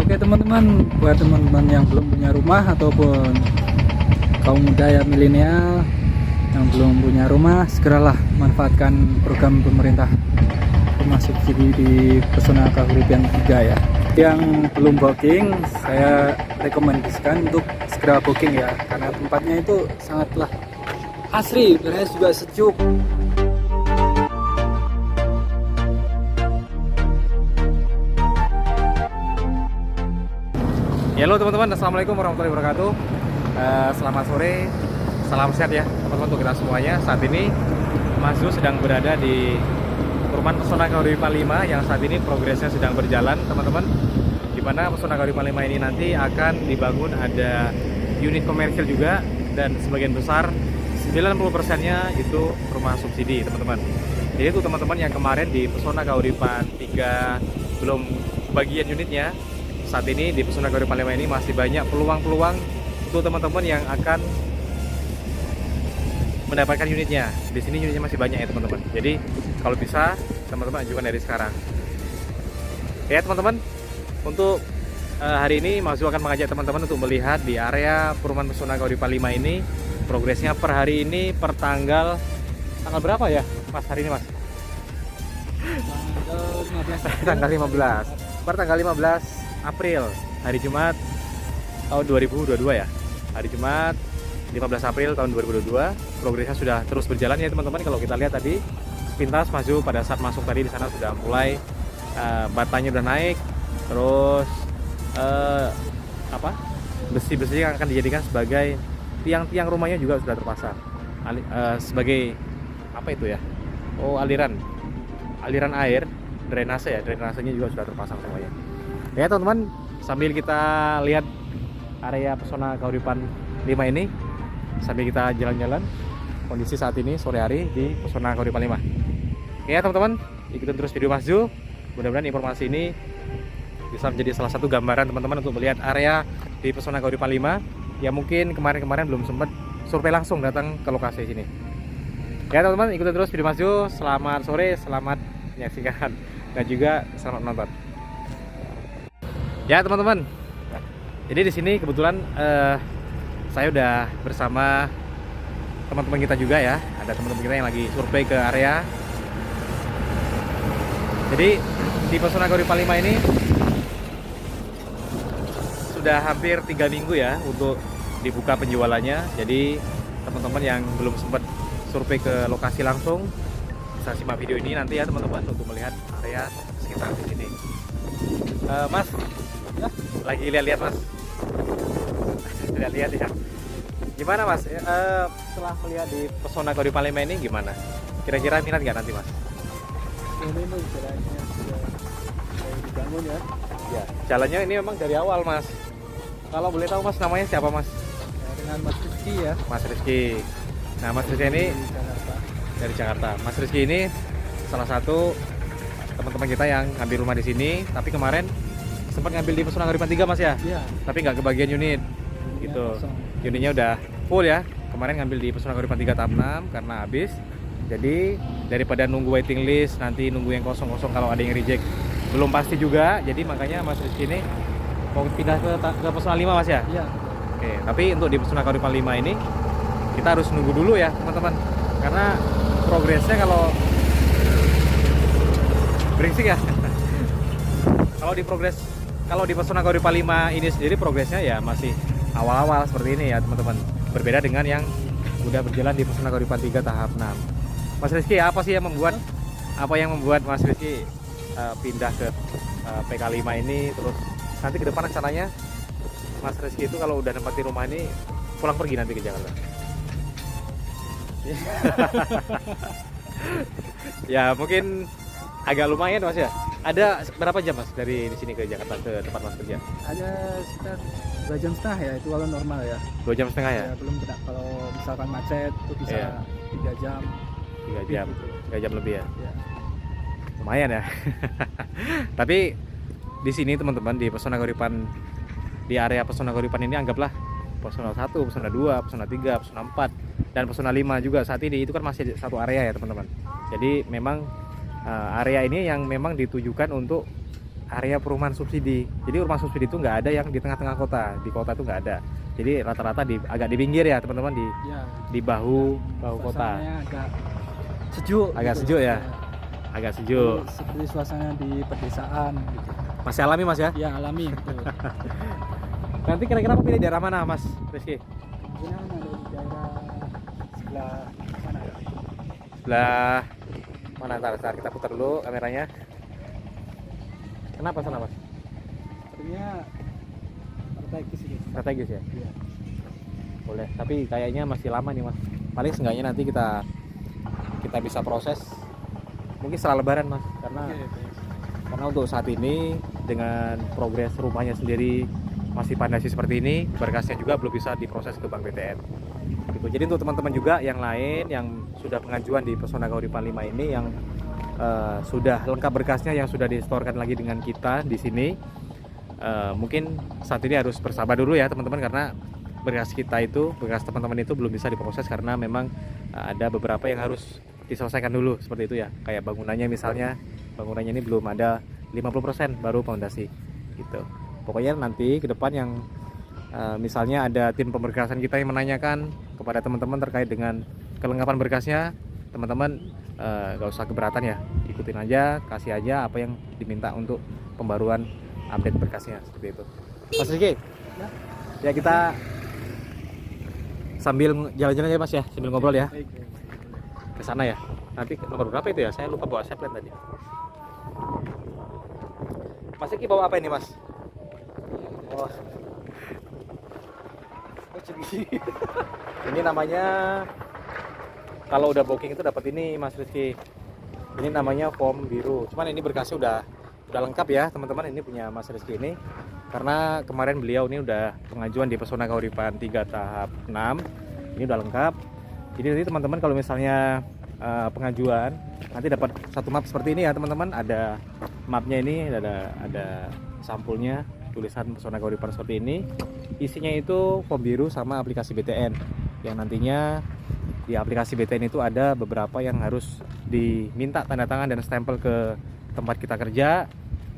Oke teman-teman, buat teman-teman yang belum punya rumah ataupun kaum muda ya milenial yang belum punya rumah, segeralah manfaatkan program pemerintah rumah subsidi di Pesona Kahuripan 3 ya. Yang belum booking, saya rekomendasikan untuk segera booking ya, karena tempatnya itu sangatlah asri, beres juga sejuk. Ya, halo teman-teman, assalamualaikum warahmatullahi wabarakatuh. Selamat sore, salam sehat ya teman-teman untuk kita semuanya. Saat ini Mas Zu sedang berada di Perumahan Pesona Kahuripan 5 yang saat ini progresnya sedang berjalan teman-teman. Di mana Pesona Kahuripan 5 ini nanti akan dibangun ada unit komersial juga, dan sebagian besar 90%-nya itu rumah subsidi teman-teman. Jadi itu teman-teman yang kemarin di Pesona Kahuripan 3 belum bagian unitnya, saat ini di Pesona Kahuripan 5 ini masih banyak peluang-peluang untuk teman-teman yang akan mendapatkan unitnya. Di sini unitnya masih banyak ya teman-teman. Jadi kalau bisa teman-teman ajukan dari sekarang. Ya teman-teman, untuk hari ini Mas Zu akan mengajak teman-teman untuk melihat di area Perumahan Pesona Kahuripan 5 ini progresnya per hari ini, per tanggal berapa ya Mas hari ini Mas? Tanggal 15. Per tanggal 15 April, hari Jumat tahun 2022 ya. Hari Jumat 15 April tahun 2022. Progresnya sudah terus berjalan ya teman-teman. Kalau kita lihat tadi pintas Mas Zu pada saat masuk tadi di sana sudah mulai batanya udah naik. Terus besi-besi yang akan dijadikan sebagai tiang-tiang rumahnya juga sudah terpasang. Sebagai apa itu ya? Oh, aliran air, drainase ya. Drainasenya juga sudah terpasang semuanya. Ya teman-teman, sambil kita lihat area Pesona Kahuripan 5 ini, sambil kita jalan-jalan kondisi saat ini sore hari di Pesona Kahuripan 5. Ya teman-teman, ikutin terus video Mas Zu. Mudah-mudahan informasi ini bisa menjadi salah satu gambaran teman-teman untuk melihat area di Pesona Kahuripan 5 yang mungkin kemarin-kemarin belum sempat survei langsung datang ke lokasi sini. Ya teman-teman, ikutin terus video Mas Zu. Selamat sore, selamat menyaksikan, dan juga selamat menonton. Ya teman-teman, jadi di sini kebetulan saya udah bersama teman-teman kita juga ya. Ada teman-teman kita yang lagi survei ke area. Jadi di Pesona Kahuripan 5 ini sudah hampir 3 minggu ya untuk dibuka penjualannya. Jadi teman-teman yang belum sempat survei ke lokasi langsung bisa simak video ini nanti ya teman-teman untuk melihat area sekitar di sini. Mas, ya, lagi lihat-lihat Mas. Lihat-lihat ya. Gimana Mas? Setelah melihat di Pesona Kahuripan 5 ini gimana? Kira-kira minat nggak nanti Mas? Ini jalannya sudah dibangun ya. Ya, jalannya ini memang dari awal Mas. Kalau boleh tahu Mas, namanya siapa Mas? Ya, dengan Mas Rizky ya. Mas Rizky. Nah Mas Rizky ini dari Jakarta. Mas Rizky ini salah satu teman-teman kita yang ngambil rumah di sini, tapi kemarin sempat ngambil di Pesona Kahuripan 3 Mas ya? Iya. Tapi nggak kebagian unit gitu. Unitnya udah full ya. Kemarin ngambil di Pesona Kahuripan 3 tahap 6 karena habis. Jadi daripada nunggu waiting list, nanti nunggu yang kosong-kosong kalau ada yang reject belum pasti juga. Jadi makanya Mas Rizky ini mau pindah ke Pesona 5 Mas ya? Iya. Oke, tapi untuk di Pesona Kahuripan 5 ini kita harus nunggu dulu ya teman-teman. Karena progresnya kalau berisik ya. Kalau di Pesona Kahuripan 5 ini sendiri progresnya ya masih awal-awal seperti ini ya teman-teman. Berbeda dengan yang udah berjalan di Pesona Kahuripan 3 tahap 6. Mas Rizky, apa yang membuat Mas Rizky pindah ke PK5 ini, terus nanti ke depan rencananya Mas Rizky itu kalau udah nempati rumah ini pulang pergi nanti ke Jakarta? Ya mungkin agak lumayan Mas ya. Ada berapa jam Mas dari di sini ke Jakarta ke tempat Mas kerja? Ada sekitar 2 jam setengah ya, itu kalau normal ya. 2 jam setengah ya? Ya belum kena, kalau misalkan macet itu bisa Iya. 3 jam. 3 jam lebih ya? Ya. Lumayan ya. Tapi di sini teman-teman di Pesona Kahuripan, di area Pesona Kahuripan ini anggaplah Pesona 1, Pesona 2, Pesona 3, Pesona 4 dan Pesona 5 juga saat ini itu kan masih satu area ya teman-teman. Jadi memang area ini yang memang ditujukan untuk area perumahan subsidi. Jadi rumah subsidi itu nggak ada yang di tengah-tengah kota. Di kota itu nggak ada. Jadi rata-rata agak di pinggir ya teman-teman, Ya, di bahu kota. suasananya agak sejuk. Agak gitu. sejuk ya. Agak sejuk. Seperti suasana di pedesaan gitu. Masih alami Mas ya? Ya, alami betul. Nanti kira-kira mau pilih daerah mana Mas Rizky? Ini ada di daerah sebelah mana ya? Sebelah mana? Ntar kita putar dulu kameranya. Kenapa sana Mas? Sepertinya strategis ini. Strategis ya? Iya. Boleh, tapi kayaknya masih lama nih Mas. Paling seenggaknya nanti kita bisa proses mungkin setelah lebaran Mas, karena untuk saat ini dengan progres rumahnya sendiri masih pandasi seperti ini, berkasnya juga belum bisa diproses ke Bank BTN gitu. Jadi untuk teman-teman juga yang lain yang sudah pengajuan di Pesona Kahuripan 5 ini yang sudah lengkap berkasnya, yang sudah distorkan lagi dengan kita di sini, mungkin saat ini harus bersabar dulu ya teman-teman, karena berkas kita itu, berkas teman-teman itu belum bisa diproses karena memang ada beberapa yang harus diselesaikan dulu seperti itu ya. Kayak bangunannya misalnya, bangunannya ini belum ada 50% baru fondasi gitu. Pokoknya nanti ke depan yang misalnya ada tim pemberkasan kita yang menanyakan kepada teman-teman terkait dengan kelengkapan berkasnya, teman-teman gak usah keberatan ya, ikutin aja, kasih aja apa yang diminta untuk pembaruan update berkasnya seperti itu. Mas Rizky, ya kita sambil jalan-jalan ya Mas ya, sambil ngobrol ya ke sana ya. Nanti nomor berapa itu ya? Saya lupa bawa saplen tadi. Mas Rizky bawa apa ini Mas? Oh. Ini namanya, kalau udah booking itu dapat ini Mas Rizky. Ini namanya form biru. Cuman ini berkasnya udah lengkap ya teman-teman. Ini punya Mas Rizky ini. Karena kemarin beliau ini udah pengajuan di Pesona Kahuripan 3 tahap 6. Ini udah lengkap. Jadi nanti teman-teman kalau misalnya pengajuan nanti dapat satu map seperti ini ya teman-teman. Ada mapnya ini, ada sampulnya, tulisan Pesona Kahuripan seperti ini. Isinya itu form biru sama aplikasi BTN, yang nantinya di aplikasi BTN itu ada beberapa yang harus diminta tanda tangan dan stempel ke tempat kita kerja,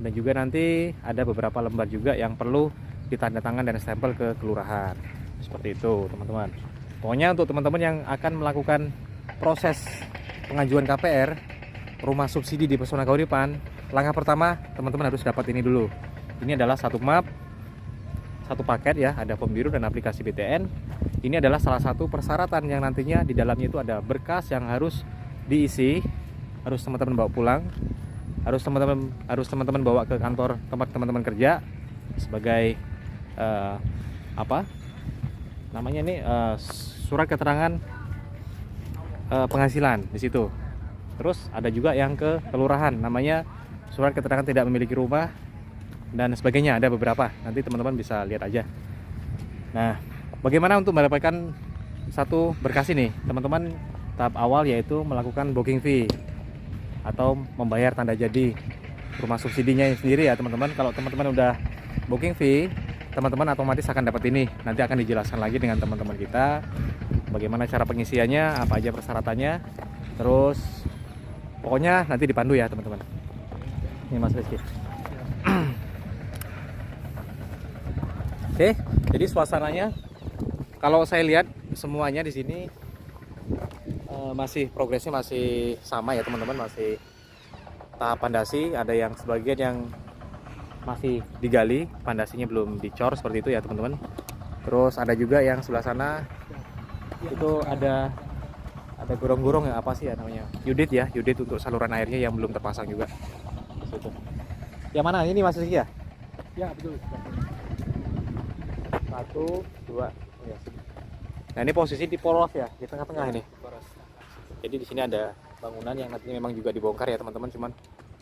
dan juga nanti ada beberapa lembar juga yang perlu ditanda tangan dan stempel ke kelurahan. Seperti itu teman-teman. Pokoknya untuk teman-teman yang akan melakukan proses pengajuan KPR rumah subsidi di Pesona Kahuripan, langkah pertama teman-teman harus dapat ini dulu. Ini adalah satu map, satu paket ya, ada form biru dan aplikasi BTN. Ini adalah salah satu persyaratan yang nantinya di dalamnya itu ada berkas yang harus diisi, harus teman-teman bawa pulang, harus teman-teman bawa ke kantor tempat teman-teman kerja sebagai apa namanya ini, surat keterangan penghasilan di situ. Terus ada juga yang ke kelurahan, namanya surat keterangan tidak memiliki rumah dan sebagainya, ada beberapa, nanti teman-teman bisa lihat aja. Nah, bagaimana untuk mendapatkan satu berkas ini teman-teman? Tahap awal yaitu melakukan booking fee atau membayar tanda jadi rumah subsidinya sendiri ya teman-teman. Kalau teman-teman udah booking fee, teman-teman otomatis akan dapat ini. Nanti akan dijelaskan lagi dengan teman-teman kita bagaimana cara pengisiannya, apa aja persyaratannya. Terus pokoknya nanti dipandu ya teman-teman. Ini Mas Rizky. Oke, jadi suasananya kalau saya lihat semuanya di sini masih progresnya masih sama ya teman-teman, masih tahap pondasi. Ada yang sebagian yang masih digali, pondasinya belum dicor seperti itu ya teman-teman. Terus ada juga yang sebelah sana itu ada gorong-gorong ya, apa sih ya namanya, Yudit ya, Yudit untuk saluran airnya yang belum terpasang juga. Situ. Yang mana ini Mas Rizky ya? Ya betul. 1, 2, ya. Nah ini posisi di poros ya, di tengah-tengah ini. Jadi di sini ada bangunan yang nantinya memang juga dibongkar ya teman-teman, cuman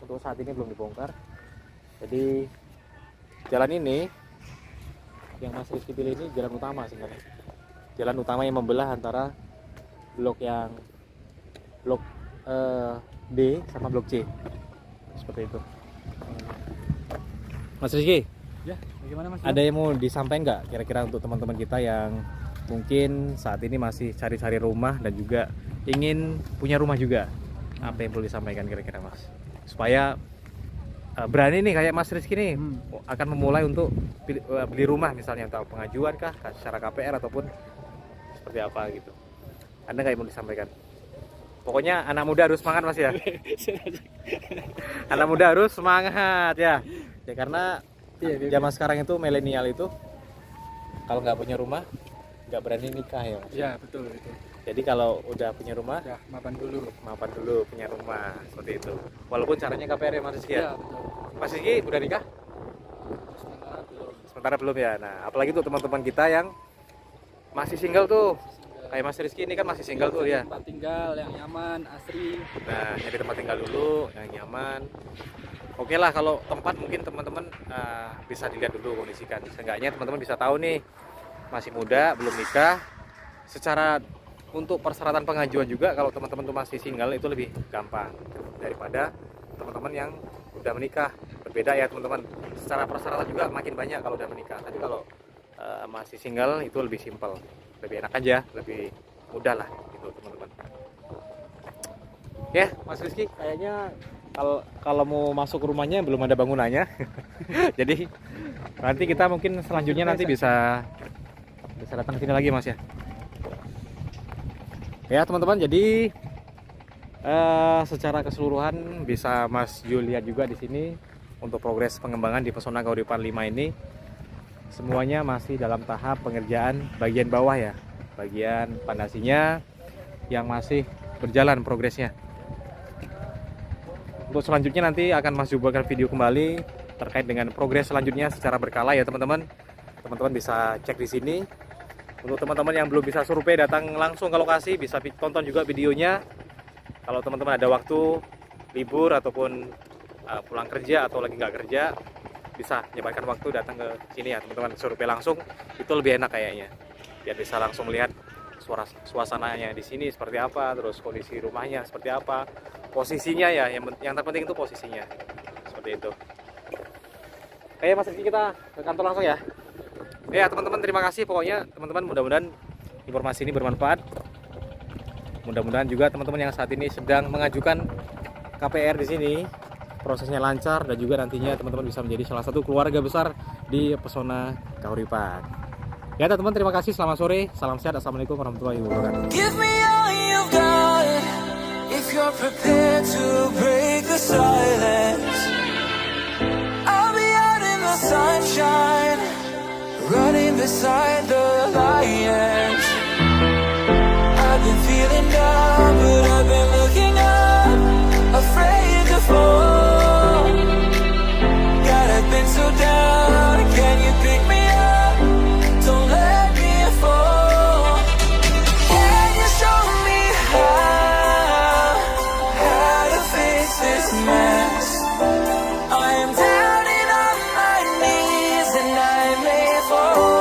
untuk saat ini belum dibongkar. Jadi jalan ini yang Mas Rizky pilih ini jalan utama sebenarnya. Jalan utama yang membelah antara blok B sama blok C. Seperti itu. Mas Rizky, Ya, bagaimana Mas? ada yang mau disampaikan nggak kira-kira untuk teman-teman kita yang mungkin saat ini masih cari-cari rumah dan juga ingin punya rumah juga? Apa yang perlu disampaikan kira-kira Mas? Supaya berani nih kayak Mas Rizky nih Hmm. akan memulai untuk beli rumah misalnya, atau pengajuan kah secara KPR ataupun seperti apa gitu. Anda nggak mau disampaikan? Pokoknya anak muda harus semangat Mas ya. Anak muda harus semangat ya. Ya karena Iya, zaman sekarang itu milenial itu kalau nggak punya rumah nggak berani nikah ya Mas. ya betul itu. Jadi kalau udah punya rumah, Ya, mapan dulu. mapan dulu punya rumah seperti itu. Walaupun caranya KPR ya Mas Rizky ya. Ya, betul. Mas Rizky udah nikah? Sementara belum. Sementara belum ya. Nah, apalagi tuh teman-teman kita yang masih single tuh. Kayak Mas Rizky ini kan masih single tuh ya. Tempat tinggal yang nyaman, asri. Nah, nyari tempat tinggal dulu yang nyaman. Oke lah, kalau tempat mungkin teman-teman bisa dilihat dulu kondisikan. Seenggaknya teman-teman bisa tahu nih, masih muda, belum nikah. Secara untuk persyaratan pengajuan juga kalau teman-teman tuh masih single itu lebih gampang daripada teman-teman yang udah menikah. Berbeda ya teman-teman. Secara persyaratan juga makin banyak kalau udah menikah. Tapi kalau masih single itu lebih simpel, lebih enak aja, lebih mudah lah gitu teman-teman. Ya, Mas Rizky, kayaknya kalau mau masuk ke rumahnya belum ada bangunannya. Jadi nanti kita mungkin selanjutnya nanti bisa datang sini lagi Mas ya. Ya teman-teman, jadi secara keseluruhan bisa Mas Jul lihat juga di sini untuk progres pengembangan di Pesona Kahuripan 5 ini semuanya masih dalam tahap pengerjaan bagian bawah ya, bagian pondasinya yang masih berjalan progresnya. Untuk selanjutnya nanti akan Mas Jul buatkan video kembali terkait dengan progres selanjutnya secara berkala ya teman-teman. Teman-teman bisa cek di sini. Untuk teman-teman yang belum bisa survei datang langsung ke lokasi bisa tonton juga videonya. Kalau teman-teman ada waktu libur ataupun pulang kerja atau lagi nggak kerja, bisa menyempatkan waktu datang ke sini ya teman-teman, survei langsung itu lebih enak kayaknya. Biar bisa langsung melihat suasananya di sini seperti apa, terus kondisi rumahnya seperti apa, posisinya ya yang terpenting itu posisinya seperti itu. Oke Mas Rizky, kita ke kantor langsung ya. Ya teman-teman, terima kasih pokoknya teman-teman, mudah-mudahan informasi ini bermanfaat. Mudah-mudahan juga teman-teman yang saat ini sedang mengajukan KPR di sini prosesnya lancar dan juga nantinya teman-teman bisa menjadi salah satu keluarga besar di Pesona Kahuripan. Ya teman-teman, terima kasih, selamat sore, salam sehat, assalamualaikum warahmatullahi wabarakatuh. Give me all you've got if you're prepared to break the silence. I'll be out in the sunshine, running beside the lions. I've been feeling down, but I've been looking up, afraid to fall. God, I've been so down, can you pick me up? Don't let me fall. Can you show me how to fix this mess? I am down and on my knees and I may fall.